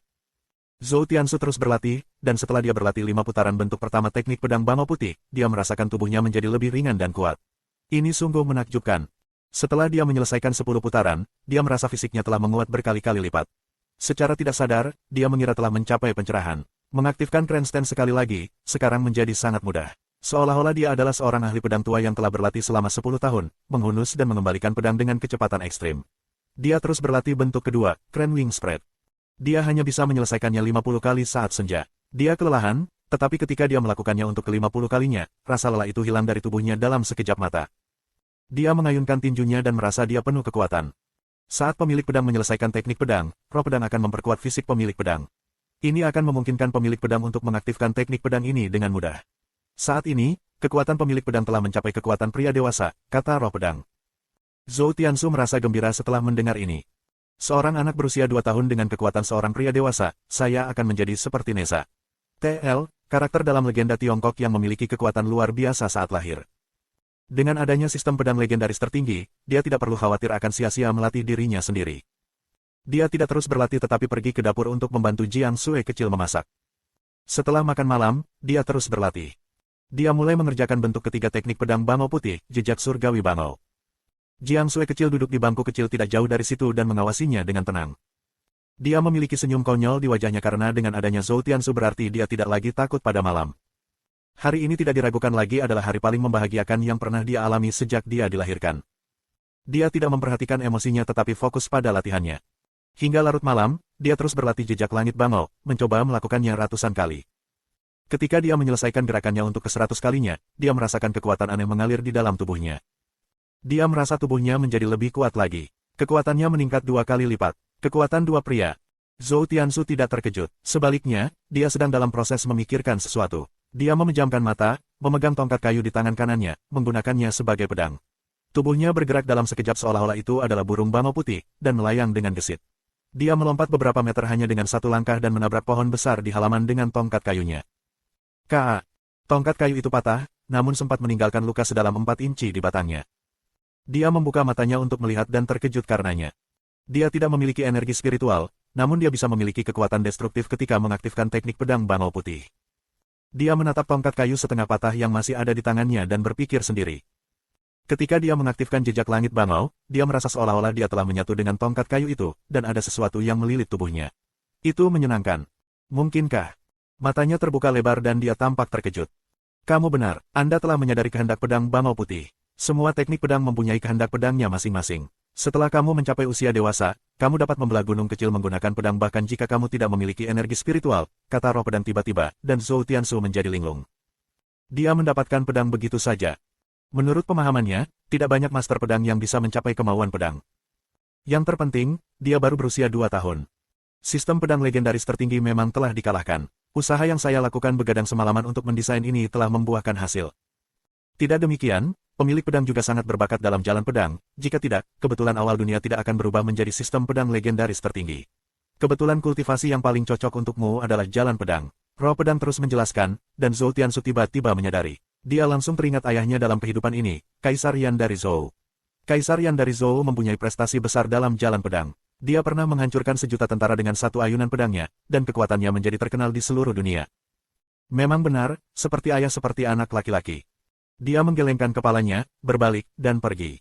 Zhou Tiansu terus berlatih, dan setelah dia berlatih 5 putaran bentuk pertama teknik pedang bangau putih, dia merasakan tubuhnya menjadi lebih ringan dan kuat. Ini sungguh menakjubkan. Setelah dia menyelesaikan 10 putaran, dia merasa fisiknya telah menguat berkali-kali lipat. Secara tidak sadar, dia mengira telah mencapai pencerahan. Mengaktifkan handstand sekali lagi, sekarang menjadi sangat mudah. Seolah-olah dia adalah seorang ahli pedang tua yang telah berlatih selama 10 tahun, menghunus dan mengembalikan pedang dengan kecepatan ekstrim. Dia terus berlatih bentuk kedua, Crane Wing Spread. Dia hanya bisa menyelesaikannya 50 kali saat senja. Dia kelelahan, tetapi ketika dia melakukannya untuk ke-50 kalinya, rasa lelah itu hilang dari tubuhnya dalam sekejap mata. Dia mengayunkan tinjunya dan merasa dia penuh kekuatan. Saat pemilik pedang menyelesaikan teknik pedang, roh pedang akan memperkuat fisik pemilik pedang. Ini akan memungkinkan pemilik pedang untuk mengaktifkan teknik pedang ini dengan mudah. Saat ini, kekuatan pemilik pedang telah mencapai kekuatan pria dewasa, kata roh pedang. Zhou Tiansu merasa gembira setelah mendengar ini. Seorang anak berusia 2 tahun dengan kekuatan seorang pria dewasa, saya akan menjadi seperti Nesa. TL, karakter dalam legenda Tiongkok yang memiliki kekuatan luar biasa saat lahir. Dengan adanya sistem pedang legendaris tertinggi, dia tidak perlu khawatir akan sia-sia melatih dirinya sendiri. Dia tidak terus berlatih tetapi pergi ke dapur untuk membantu Jiang Sui kecil memasak. Setelah makan malam, dia terus berlatih. Dia mulai mengerjakan bentuk ketiga teknik pedang bangau putih, jejak surgawi bangau. Jiang Sui kecil duduk di bangku kecil tidak jauh dari situ dan mengawasinya dengan tenang. Dia memiliki senyum konyol di wajahnya karena dengan adanya Zhou Tiansu berarti dia tidak lagi takut pada malam. Hari ini tidak diragukan lagi adalah hari paling membahagiakan yang pernah dia alami sejak dia dilahirkan. Dia tidak memperhatikan emosinya tetapi fokus pada latihannya. Hingga larut malam, dia terus berlatih jejak langit bangau, mencoba melakukannya ratusan kali. Ketika dia menyelesaikan gerakannya untuk ke-100 kalinya, dia merasakan kekuatan aneh mengalir di dalam tubuhnya. Dia merasa tubuhnya menjadi lebih kuat lagi. Kekuatannya meningkat 2 kali lipat. Kekuatan dua pria. Zhou Tiansu tidak terkejut. Sebaliknya, dia sedang dalam proses memikirkan sesuatu. Dia memejamkan mata, memegang tongkat kayu di tangan kanannya, menggunakannya sebagai pedang. Tubuhnya bergerak dalam sekejap seolah-olah itu adalah burung bangau putih, dan melayang dengan gesit. Dia melompat beberapa meter hanya dengan satu langkah dan menabrak pohon besar di halaman dengan tongkat kayunya. Tongkat kayu itu patah, namun sempat meninggalkan luka sedalam 4 inci di batangnya. Dia membuka matanya untuk melihat dan terkejut karenanya. Dia tidak memiliki energi spiritual, namun dia bisa memiliki kekuatan destruktif ketika mengaktifkan teknik pedang bangau putih. Dia menatap tongkat kayu setengah patah yang masih ada di tangannya dan berpikir sendiri. Ketika dia mengaktifkan jejak langit bangau, dia merasa seolah-olah dia telah menyatu dengan tongkat kayu itu, dan ada sesuatu yang melilit tubuhnya. Itu menyenangkan. Mungkinkah? Matanya terbuka lebar dan dia tampak terkejut. Kamu benar, Anda telah menyadari kehendak pedang bangau putih. Semua teknik pedang mempunyai kehendak pedangnya masing-masing. Setelah kamu mencapai usia dewasa, kamu dapat membelah gunung kecil menggunakan pedang bahkan jika kamu tidak memiliki energi spiritual, kata roh pedang tiba-tiba, dan Zhou Tiansu menjadi linglung. Dia mendapatkan pedang begitu saja. Menurut pemahamannya, tidak banyak master pedang yang bisa mencapai kemauan pedang. Yang terpenting, dia baru berusia 2 tahun. Sistem pedang legendaris tertinggi memang telah dikalahkan. Usaha yang saya lakukan begadang semalaman untuk mendesain ini telah membuahkan hasil. Tidak demikian, pemilik pedang juga sangat berbakat dalam jalan pedang, jika tidak, kebetulan awal dunia tidak akan berubah menjadi sistem pedang legendaris tertinggi. Kebetulan kultivasi yang paling cocok untukmu adalah jalan pedang. Roh pedang terus menjelaskan, dan Zhou Tiansu tiba-tiba menyadari. Dia langsung teringat ayahnya dalam kehidupan ini, Kaisar Yan dari Zhou. Kaisar Yan dari Zhou mempunyai prestasi besar dalam jalan pedang. Dia pernah menghancurkan sejuta tentara dengan satu ayunan pedangnya, dan kekuatannya menjadi terkenal di seluruh dunia. Memang benar, seperti ayah seperti anak laki-laki. Dia menggelengkan kepalanya, berbalik, dan pergi.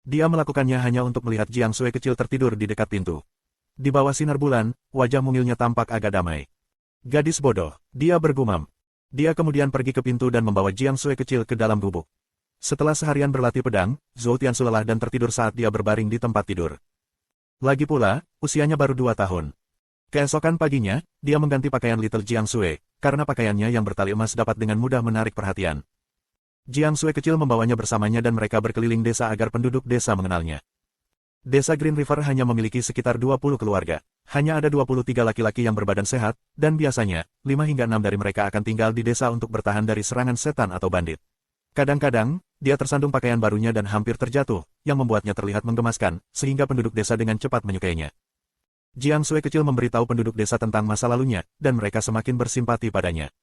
Dia melakukannya hanya untuk melihat Jiang Sui kecil tertidur di dekat pintu. Di bawah sinar bulan, wajah mungilnya tampak agak damai. Gadis bodoh, dia bergumam. Dia kemudian pergi ke pintu dan membawa Jiang Sui kecil ke dalam gubuk. Setelah seharian berlatih pedang, Zhou Tiansu lelah dan tertidur saat dia berbaring di tempat tidur. Lagi pula, usianya baru 2 tahun. Keesokan paginya, dia mengganti pakaian Little Jiang Sui, karena pakaiannya yang bertali emas dapat dengan mudah menarik perhatian. Jiang Sui kecil membawanya bersamanya dan mereka berkeliling desa agar penduduk desa mengenalnya. Desa Green River hanya memiliki sekitar 20 keluarga. Hanya ada 23 laki-laki yang berbadan sehat, dan biasanya, 5 hingga 6 dari mereka akan tinggal di desa untuk bertahan dari serangan setan atau bandit. Kadang-kadang, dia tersandung pakaian barunya dan hampir terjatuh, yang membuatnya terlihat menggemaskan, sehingga penduduk desa dengan cepat menyukainya. Jiang Sui kecil memberitahu penduduk desa tentang masa lalunya, dan mereka semakin bersimpati padanya.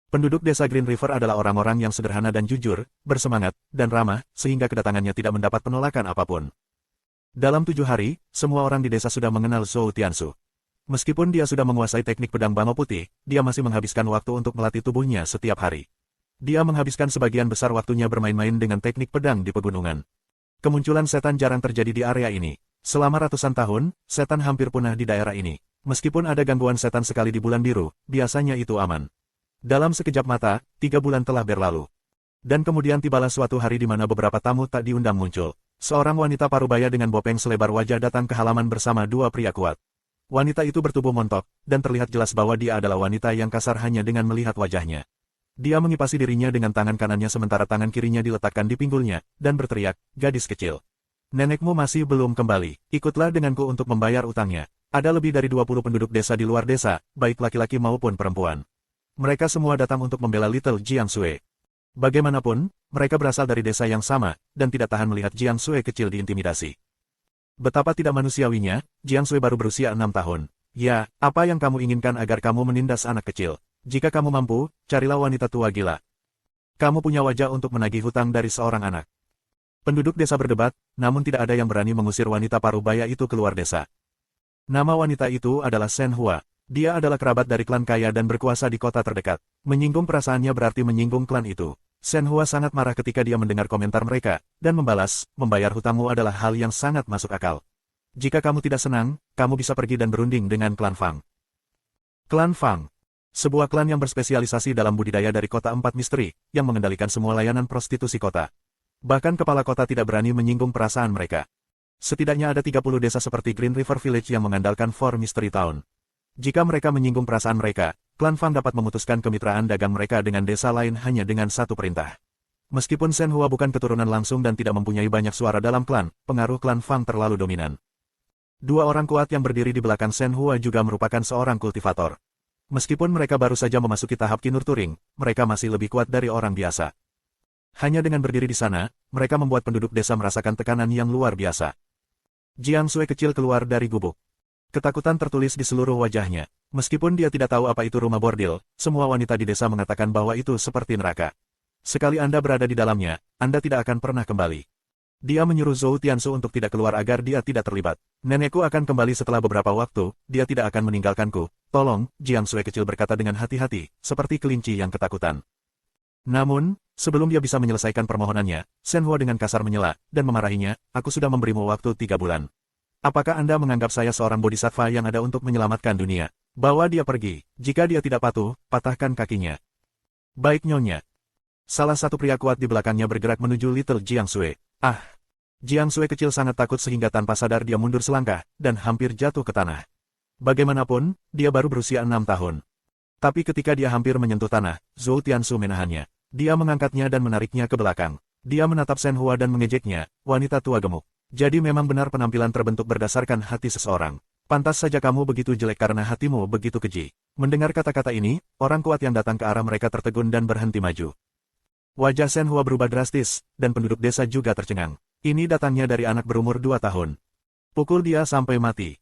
Penduduk desa Green River adalah orang-orang yang sederhana dan jujur, bersemangat, dan ramah, sehingga kedatangannya tidak mendapat penolakan apapun. Dalam 7 hari, semua orang di desa sudah mengenal Zhou Tiansu. Meskipun dia sudah menguasai teknik pedang bambu putih, dia masih menghabiskan waktu untuk melatih tubuhnya setiap hari. Dia menghabiskan sebagian besar waktunya bermain-main dengan teknik pedang di pegunungan. Kemunculan setan jarang terjadi di area ini. Selama ratusan tahun, setan hampir punah di daerah ini. Meskipun ada gangguan setan sekali di bulan biru, biasanya itu aman. Dalam sekejap mata, 3 bulan telah berlalu. Dan kemudian tibalah suatu hari di mana beberapa tamu tak diundang muncul. Seorang wanita parubaya dengan bopeng selebar wajah datang ke halaman bersama 2 pria kuat. Wanita itu bertubuh montok, dan terlihat jelas bahwa dia adalah wanita yang kasar hanya dengan melihat wajahnya. Dia mengipasi dirinya dengan tangan kanannya sementara tangan kirinya diletakkan di pinggulnya, dan berteriak, "Gadis kecil. Nenekmu masih belum kembali, ikutlah denganku untuk membayar utangnya." Ada lebih dari 20 penduduk desa di luar desa, baik laki-laki maupun perempuan. Mereka semua datang untuk membela Little Jiang Sui. Bagaimanapun, mereka berasal dari desa yang sama, dan tidak tahan melihat Jiang Sui kecil diintimidasi. Betapa tidak manusiawinya, Jiang Sui baru berusia 6 tahun. Ya, apa yang kamu inginkan agar kamu menindas anak kecil? Jika kamu mampu, carilah wanita tua gila. Kamu punya wajah untuk menagih hutang dari seorang anak. Penduduk desa berdebat, namun tidak ada yang berani mengusir wanita parubaya itu keluar desa. Nama wanita itu adalah Shen Hua. Dia adalah kerabat dari klan kaya dan berkuasa di kota terdekat. Menyinggung perasaannya berarti menyinggung klan itu. Shen Hua sangat marah ketika dia mendengar komentar mereka, dan membalas, membayar hutangmu adalah hal yang sangat masuk akal. Jika kamu tidak senang, kamu bisa pergi dan berunding dengan klan Fang. Klan Fang. Sebuah klan yang berspesialisasi dalam budidaya dari kota 4 misteri, yang mengendalikan semua layanan prostitusi kota. Bahkan kepala kota tidak berani menyinggung perasaan mereka. Setidaknya ada 30 desa seperti Green River Village yang mengandalkan 4 Mystery Town. Jika mereka menyinggung perasaan mereka, klan Fang dapat memutuskan kemitraan dagang mereka dengan desa lain hanya dengan satu perintah. Meskipun Shen Hua bukan keturunan langsung dan tidak mempunyai banyak suara dalam klan, pengaruh klan Fang terlalu dominan. 2 orang kuat yang berdiri di belakang Shen Hua juga merupakan seorang kultivator. Meskipun mereka baru saja memasuki tahap kinurturing, mereka masih lebih kuat dari orang biasa. Hanya dengan berdiri di sana, mereka membuat penduduk desa merasakan tekanan yang luar biasa. Jiang Sui kecil keluar dari gubuk. Ketakutan tertulis di seluruh wajahnya. Meskipun dia tidak tahu apa itu rumah bordil, semua wanita di desa mengatakan bahwa itu seperti neraka. Sekali Anda berada di dalamnya, Anda tidak akan pernah kembali. Dia menyuruh Zhou Tiansu untuk tidak keluar agar dia tidak terlibat. Nenekku akan kembali setelah beberapa waktu, dia tidak akan meninggalkanku. Tolong, Jiang Sui kecil berkata dengan hati-hati, seperti kelinci yang ketakutan. Namun, sebelum dia bisa menyelesaikan permohonannya, Shen Hua dengan kasar menyela, dan memarahinya, aku sudah memberimu waktu 3 bulan. Apakah Anda menganggap saya seorang bodhisattva yang ada untuk menyelamatkan dunia? Bawa dia pergi, jika dia tidak patuh, patahkan kakinya. Baik nyonya. Salah satu pria kuat di belakangnya bergerak menuju Little Jiang Sui. Ah! Jiang Sui kecil sangat takut sehingga tanpa sadar dia mundur selangkah, dan hampir jatuh ke tanah. Bagaimanapun, dia baru berusia 6 tahun. Tapi ketika dia hampir menyentuh tanah, Zhou Tiansu menahannya. Dia mengangkatnya dan menariknya ke belakang. Dia menatap Shen Hua dan mengejeknya, wanita tua gemuk. Jadi memang benar penampilan terbentuk berdasarkan hati seseorang. Pantas saja kamu begitu jelek karena hatimu begitu keji. Mendengar kata-kata ini, orang kuat yang datang ke arah mereka tertegun dan berhenti maju. Wajah Shen Hua berubah drastis, dan penduduk desa juga tercengang. Ini datangnya dari anak berumur 2 tahun. Pukul dia sampai mati.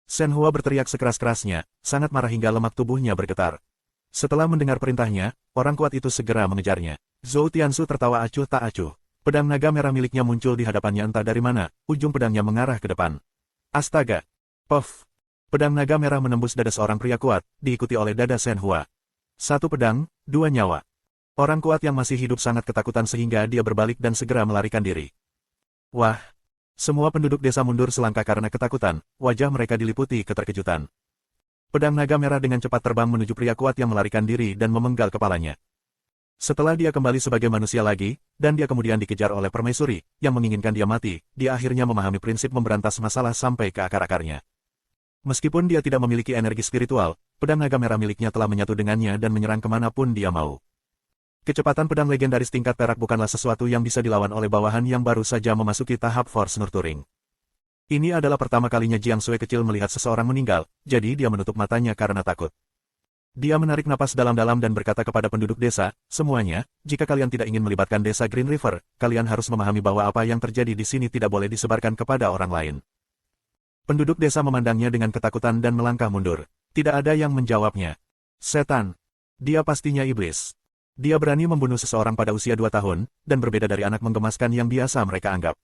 Shen Hua berteriak sekeras-kerasnya, sangat marah hingga lemak tubuhnya bergetar. Setelah mendengar perintahnya, orang kuat itu segera mengejarnya. Zhou Tiansu tertawa acuh tak acuh. Pedang naga merah miliknya muncul di hadapannya entah dari mana, ujung pedangnya mengarah ke depan. Astaga! Puff! Pedang naga merah menembus dada seorang pria kuat, diikuti oleh dada Shen Hua. Satu pedang, dua nyawa. Orang kuat yang masih hidup sangat ketakutan sehingga dia berbalik dan segera melarikan diri. Wah! Semua penduduk desa mundur selangkah karena ketakutan, wajah mereka diliputi keterkejutan. Pedang naga merah dengan cepat terbang menuju pria kuat yang melarikan diri dan memenggal kepalanya. Setelah dia kembali sebagai manusia lagi, dan dia kemudian dikejar oleh permaisuri, yang menginginkan dia mati, dia akhirnya memahami prinsip memberantas masalah sampai ke akar-akarnya. Meskipun dia tidak memiliki energi spiritual, pedang naga merah miliknya telah menyatu dengannya dan menyerang kemanapun dia mau. Kecepatan pedang legendaris tingkat perak bukanlah sesuatu yang bisa dilawan oleh bawahan yang baru saja memasuki tahap Force Nurturing. Ini adalah pertama kalinya Jiang Sui kecil melihat seseorang meninggal, jadi dia menutup matanya karena takut. Dia menarik napas dalam-dalam dan berkata kepada penduduk desa, semuanya, jika kalian tidak ingin melibatkan desa Green River, kalian harus memahami bahwa apa yang terjadi di sini tidak boleh disebarkan kepada orang lain. Penduduk desa memandangnya dengan ketakutan dan melangkah mundur. Tidak ada yang menjawabnya. Setan. Dia pastinya iblis. Dia berani membunuh seseorang pada usia 2 tahun, dan berbeda dari anak menggemaskan yang biasa mereka anggap.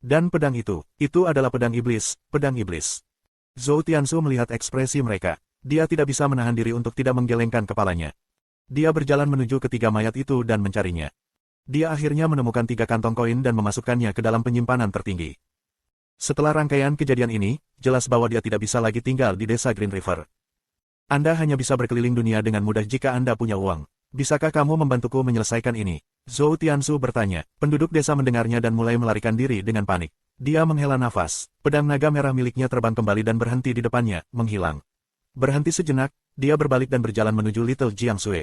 Dan pedang itu adalah pedang iblis, pedang iblis. Zhou Tianzu melihat ekspresi mereka. Dia tidak bisa menahan diri untuk tidak menggelengkan kepalanya. Dia berjalan menuju ketiga mayat itu dan mencarinya. Dia akhirnya menemukan 3 kantong koin dan memasukkannya ke dalam penyimpanan tertinggi. Setelah rangkaian kejadian ini, jelas bahwa dia tidak bisa lagi tinggal di desa Green River. Anda hanya bisa berkeliling dunia dengan mudah jika Anda punya uang. Bisakah kamu membantuku menyelesaikan ini? Zhou Tianzu bertanya. Penduduk desa mendengarnya dan mulai melarikan diri dengan panik. Dia menghela nafas. Pedang naga merah miliknya terbang kembali dan berhenti di depannya, menghilang. Berhenti sejenak, dia berbalik dan berjalan menuju Little Jiang Sui.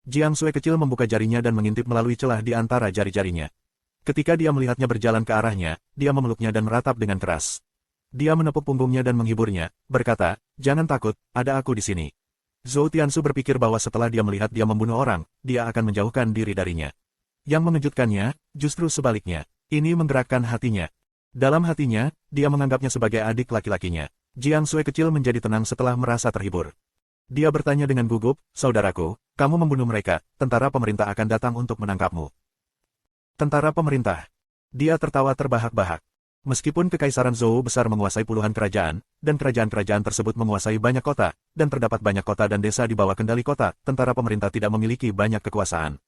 Jiang Sui kecil membuka jarinya dan mengintip melalui celah di antara jari-jarinya. Ketika dia melihatnya berjalan ke arahnya, dia memeluknya dan meratap dengan keras. Dia menepuk punggungnya dan menghiburnya, berkata, jangan takut, ada aku di sini. Zhou Tianzu berpikir bahwa setelah dia melihat dia membunuh orang, dia akan menjauhkan diri darinya. Yang mengejutkannya, justru sebaliknya. Ini menggerakkan hatinya. Dalam hatinya, dia menganggapnya sebagai adik laki-lakinya. Jiang Sui kecil menjadi tenang setelah merasa terhibur. Dia bertanya dengan gugup, saudaraku, kamu membunuh mereka, tentara pemerintah akan datang untuk menangkapmu. Tentara pemerintah. Dia tertawa terbahak-bahak. Meskipun Kekaisaran Zhou besar menguasai puluhan kerajaan, dan kerajaan-kerajaan tersebut menguasai banyak kota, dan terdapat banyak kota dan desa di bawah kendali kota, tentara pemerintah tidak memiliki banyak kekuasaan.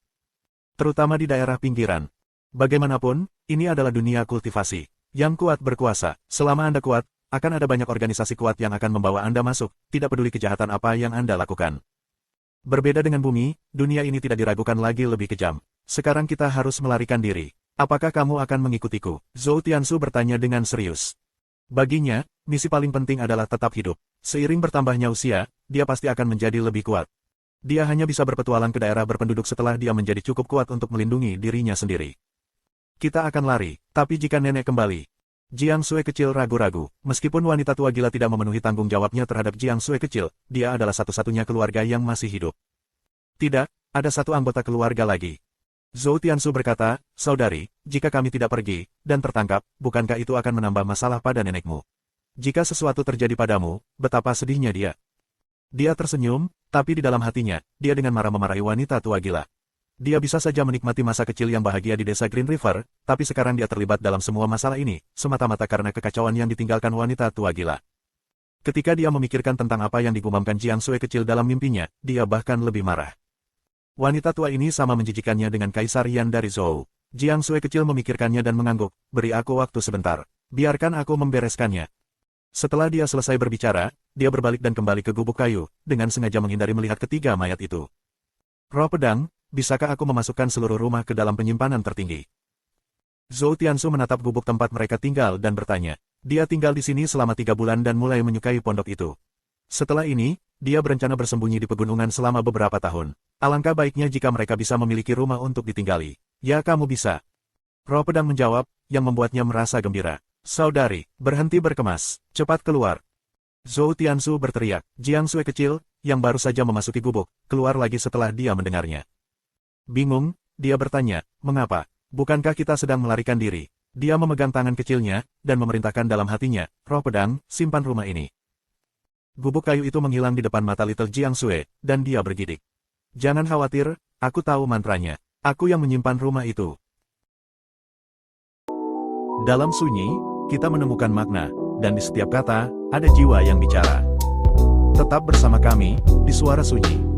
Terutama di daerah pinggiran. Bagaimanapun, ini adalah dunia kultivasi. Yang kuat berkuasa. Selama Anda kuat, akan ada banyak organisasi kuat yang akan membawa Anda masuk, tidak peduli kejahatan apa yang Anda lakukan. Berbeda dengan bumi, dunia ini tidak diragukan lagi lebih kejam. Sekarang kita harus melarikan diri. Apakah kamu akan mengikutiku? Zhou Tianzu bertanya dengan serius. Baginya, misi paling penting adalah tetap hidup. Seiring bertambahnya usia, dia pasti akan menjadi lebih kuat. Dia hanya bisa berpetualang ke daerah berpenduduk setelah dia menjadi cukup kuat untuk melindungi dirinya sendiri. Kita akan lari, tapi jika nenek kembali. Jiang Sui kecil ragu-ragu. Meskipun wanita tua gila tidak memenuhi tanggung jawabnya terhadap Jiang Sui kecil, dia adalah satu-satunya keluarga yang masih hidup. Tidak, ada satu anggota keluarga lagi. Zhou Tianzu berkata, saudari, jika kami tidak pergi, dan tertangkap, bukankah itu akan menambah masalah pada nenekmu? Jika sesuatu terjadi padamu, betapa sedihnya dia. Dia tersenyum, tapi di dalam hatinya, dia dengan marah memarahi wanita tua gila. Dia bisa saja menikmati masa kecil yang bahagia di desa Green River, tapi sekarang dia terlibat dalam semua masalah ini, semata-mata karena kekacauan yang ditinggalkan wanita tua gila. Ketika dia memikirkan tentang apa yang digumamkan Jiang Sui kecil dalam mimpinya, dia bahkan lebih marah. Wanita tua ini sama menjijikannya dengan Kaisar Yan dari Zhou. Jiang Sui kecil memikirkannya dan mengangguk, beri aku waktu sebentar. Biarkan aku membereskannya. Setelah dia selesai berbicara, dia berbalik dan kembali ke gubuk kayu, dengan sengaja menghindari melihat ketiga mayat itu. Roh pedang, bisakah aku memasukkan seluruh rumah ke dalam penyimpanan tertinggi? Zhou Tianzu menatap gubuk tempat mereka tinggal dan bertanya. Dia tinggal di sini selama 3 bulan dan mulai menyukai pondok itu. Setelah ini, dia berencana bersembunyi di pegunungan selama beberapa tahun. Alangkah baiknya jika mereka bisa memiliki rumah untuk ditinggali. Ya kamu bisa. Roh pedang menjawab, yang membuatnya merasa gembira. Saudari, berhenti berkemas. Cepat keluar. Zhou Tianzu berteriak. Jiang Sui kecil, yang baru saja memasuki gubuk, keluar lagi setelah dia mendengarnya. Bingung, dia bertanya, mengapa? Bukankah kita sedang melarikan diri? Dia memegang tangan kecilnya, dan memerintahkan dalam hatinya, roh pedang, simpan rumah ini. Gubuk kayu itu menghilang di depan mata Little Jiang Sui, dan dia bergidik. Jangan khawatir, aku tahu mantranya. Aku yang menyimpan rumah itu. Dalam sunyi, kita menemukan makna. dan di setiap kata, ada jiwa yang bicara. Tetap bersama kami, di Suara Sunyi.